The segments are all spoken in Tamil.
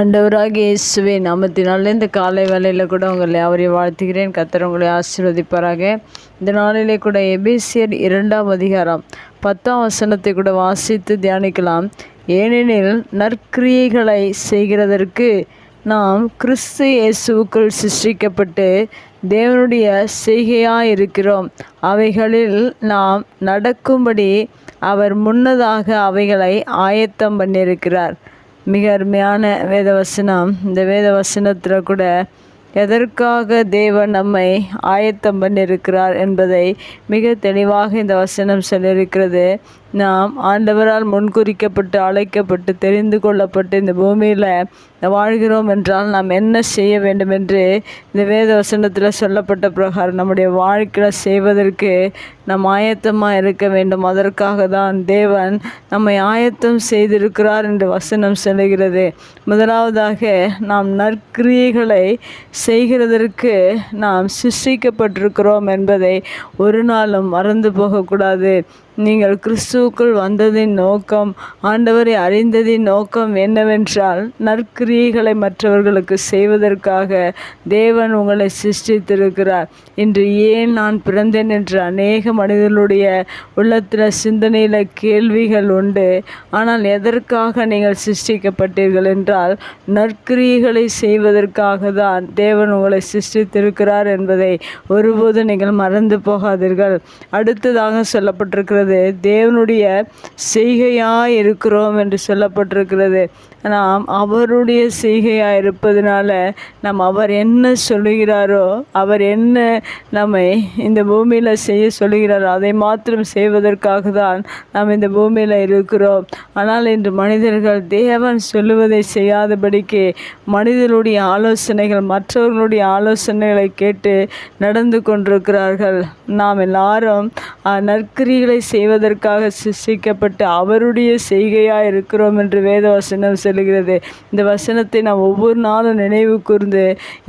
ஆண்டவராகிய இயேசுவின் நாமத்தினாலே இந்த காலை வேளையில் கூட உங்களை யாவரையும் வாழ்த்துகிறேன். கர்த்தர் உங்களை ஆசீர்வதிப்பாராக. இந்த நாளிலே கூட எபேசியர் 2ஆம் அதிகாரம் 10ஆம் வசனத்தை கூட வாசித்து தியானிக்கலாம். ஏனெனில் நற்கிரியைகளை செய்கிறதற்கு நாம் கிறிஸ்து இயேசுவுக்குள் சிருஷ்டிக்கப்பட்டு தேவனுடைய செய்கையாய் இருக்கிறோம். அவைகளில் நாம் நடக்கும்படி அவர் முன்னதாக அவைகளை ஆயத்தம் பண்ணியிருக்கிறார். மிக அருமையான வேதவசனம். இந்த வேதவசனத்தில் கூட எதற்காக தேவன் நம்மை ஆயத்தம் பண்ணியிருக்கிறார் என்பதை மிக தெளிவாக இந்த வசனம் சொல்லியிருக்கிறது. நாம் ஆண்டவரால் முன்குறிக்கப்பட்டு அழைக்கப்பட்டு தெரிந்து கொள்ளப்பட்டு இந்த பூமியில் வாழ்கிறோம் என்றால் நாம் என்ன செய்ய வேண்டும் என்று இந்த வேத வசனத்தில் சொல்லப்பட்ட பிரகாரம் நம்முடைய வாழ்க்கையில் செய்வதற்கு நாம் ஆயத்தமாக இருக்க வேண்டும். அதற்காக தான் தேவன் நம்மை ஆயத்தம் செய்திருக்கிறார் என்று வசனம் சொல்லுகிறது. முதலாவதாக நாம் நற்கிரியைகளை செய்கிறதற்கு நாம் சிருஷ்டிக்கப்பட்டிருக்கிறோம் என்பதை ஒரு நாளும் மறந்து போகக்கூடாது. நீங்கள் கிறிஸ்துவுக்குள் வந்ததின் நோக்கம், ஆண்டவரை அறிந்ததின் நோக்கம் என்னவென்றால் நற்கிரியைகளை மற்றவர்களுக்கு செய்வதற்காக தேவன் உங்களை சிருஷ்டித்திருக்கிறார். இன்று ஏன் நான் பிறந்தேன் என்று அநேக மனிதர்களுடைய உள்ளத்தில் சிந்தனையில் கேள்விகள் உண்டு. ஆனால் எதற்காக நீங்கள் சிருஷ்டிக்கப்பட்டீர்கள் என்றால் நற்கிரியைகளை செய்வதற்காக தான் தேவன் உங்களை சிருஷ்டித்திருக்கிறார் என்பதை ஒருபோது நீங்கள் மறந்து போகாதீர்கள். அடுத்ததாக சொல்லப்பட்டிருக்கிறது, தேவனுடைய செய்கையாய் இருக்கிறோம் என்று சொல்லப்பட்டிருக்கிறது. நாம் அவருடைய செய்கையாய் இருப்பதனால நாம் அவர் என்ன சொல்லுகிறாரோ, அவர் என்ன நம்மை இந்த பூமியில் செய்ய சொல்லுகிறாரோ அதை மாத்திரம் செய்வதற்காக தான் நாம் இந்த பூமியில் இருக்கிறோம். ஆனால் இன்று மனிதர்கள் தேவன் சொல்லுவதை செய்யாதபடிக்கு மனிதர்களுடைய ஆலோசனைகள், மற்றவர்களுடைய ஆலோசனைகளை கேட்டு நடந்து கொண்டிருக்கிறார்கள். நாம் எல்லாரும் நற்கிரிகளை செய்வதற்காக சிருஷ்டிக்கப்பட்டு அவருடைய செய்கையாக இருக்கிறோம் என்று வேதவசனம் சொல்லுகிறது. இந்த வசனத்தை நாம் ஒவ்வொரு நாளும் நினைவு கூர்ந்து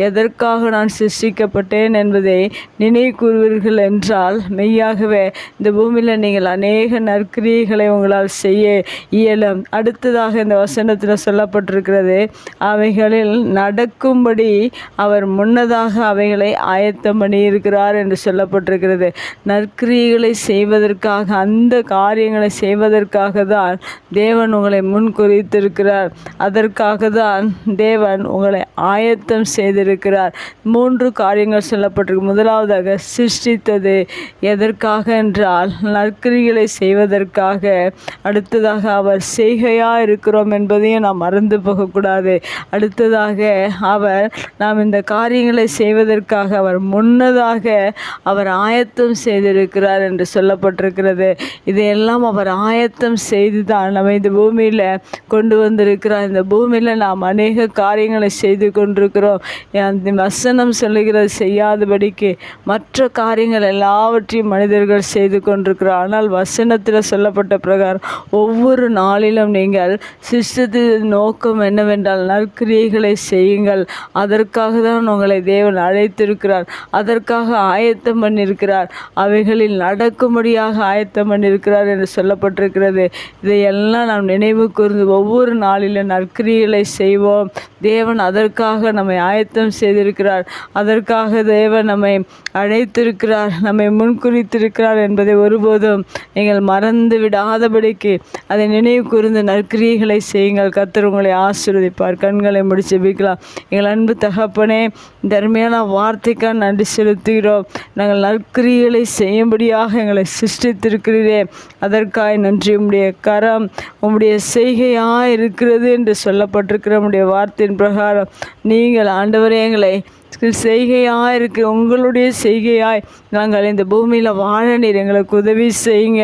எதற்காக நான் சிருஷ்டிக்கப்பட்டேன் என்பதை நினைவு கூறுவீர்கள் என்றால் மெய்யாகவே இந்த பூமியில் நீங்கள் அநேக நற்கிரியைகளை உங்களால் செய்ய இயலும். அடுத்ததாக இந்த வசனத்தில் சொல்லப்பட்டிருக்கிறது, அவைகளில் நடக்கும்படி அவர் முன்னதாக அவைகளை ஆயத்தம் பண்ணியிருக்கிறார் என்று சொல்லப்பட்டிருக்கிறது. நற்கிரியைகளை செய்வதற்காக, அந்த காரியங்களை செய்வதற்காக தான் தேவன் உங்களை முன்குறித்திருக்கிறார். அதற்காக தான் தேவன் உங்களை ஆயத்தம் செய்திருக்கிறார். 3 காரியங்கள் சொல்லப்பட்டிருக்கு. முதலாவதாக சிருஷ்டித்தது எதற்காக என்றால் நற்கிரிகளை செய்வதற்காக. அடுத்ததாக அவர் செய்கையாக இருக்கிறோம் என்பதையும் நாம் மறந்து போகக்கூடாது. அடுத்ததாக நாம் இந்த காரியங்களை செய்வதற்காக அவர் முன்னதாக அவர் ஆயத்தம் செய்திருக்கிறார் என்று சொல்லப்பட்டிருக்கிறது. இதையெல்லாம் அவர் ஆயத்தம் செய்து தான் நம்ம இந்த பூமியில் கொண்டு வந்திருக்கிறார். இந்த பூமியில் நாம் அநேக காரியங்களை செய்து கொண்டிருக்கிறோம். அந்த வசனம் சொல்லுகிறது, செய்யாதபடிக்கு மற்ற காரியங்கள் எல்லாவற்றையும் மனிதர்கள் செய்து கொண்டிருக்கிறார். ஆனால் வசனத்தில் சொல்லப்பட்ட பிரகாரம் ஒவ்வொரு நாளிலும் நீங்கள் சிருஷ்டித்ததின் நோக்கம் என்னவென்றால் நற்கிரியைகளை செய்யுங்கள். அதற்காக தான் உங்களை தேவன் அழைத்திருக்கிறார். அதற்காக ஆயத்தம் பண்ணியிருக்கிறார். அவைகளில் நடக்கும்படியாக ஆயத்தம் பண்ணியிருக்கிறார் என்று சொல்லப்பட்டிருக்கிறது. இதையெல்லாம் நாம் நினைவு கூர்ந்து ஒவ்வொரு நாளிலும் நற்கிரியைகளை செய்வோம். தேவன் அதற்காக நம்மை ஆயத்தம் செய்திருக்கிறார். அதற்காக தேவன் நம்மை அழைத்திருக்கிறார், நம்மை முன்குறித்திருக்கிறார் என்பதை ஒருபோதும் நீங்கள் மறந்து விடாதபடிக்கு அதை நினைவு கூர்ந்து நற்கிரியைகளை செய்யுங்கள். கர்த்தர் உங்களை ஆசீர்வதிப்பார். கண்களை முடிச்சு ஜெபிக்கலாம். எங்கள் அன்பு தகப்பனே, தர்மையான வார்த்தைக்காக நன்றி செலுத்துகிறோம். நாங்கள் நற்கிரியைகளை செய்யும்படியாக எங்களை சிருஷ்டித்திருக்கிறீரே, அதற்காக நன்றி. உம்முடைய கரம் உம்முடைய செய்கையாக இருக்கிறது என்று சொல்லப்பட்டிருக்கிற உம்முடைய வார்த்தையின் பிரகாரம் நீங்கள் ஆண்டவரே எங்களை செய்கையாக இருக்கு, உங்களுடைய செய்கையாய் நாங்கள் இந்த பூமியில் வாழ நீர் எங்களுக்கு உதவி செய்யுங்க.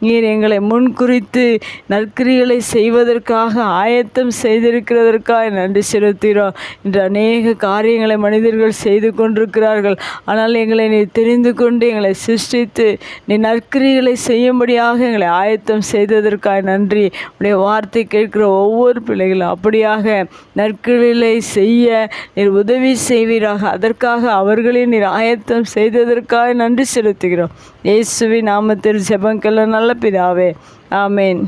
நீர் எங்களை முன்குறித்து நற்கிரிகளை செய்வதற்காக ஆயத்தம் செய்திருக்கிறதற்காக நன்றி செலுத்துகிறோம். இன்று அநேக காரியங்களை மனிதர்கள் செய்து கொண்டிருக்கிறார்கள். ஆனால் எங்களை நீ தெரிந்து கொண்டு எங்களை சிருஷ்டித்து நீ நற்கிரிகளை செய்யும்படியாக எங்களை ஆயத்தம் செய்ததற்காக நன்றி. உடைய வார்த்தை கேட்கிற ஒவ்வொரு பிள்ளைகளும் அப்படியாக நற்கிரிகளை செய்ய நீர் உதவி செய்வீராக. அதற்காக அவர்களை நீர் ஆயத்தம் செய்ததற்காக நன்றி செலுத்துகிறோம். இயேசுவின் நாமத்தில் ஜெபங்கள் நல்ல பிதாவே, ஆமேன்.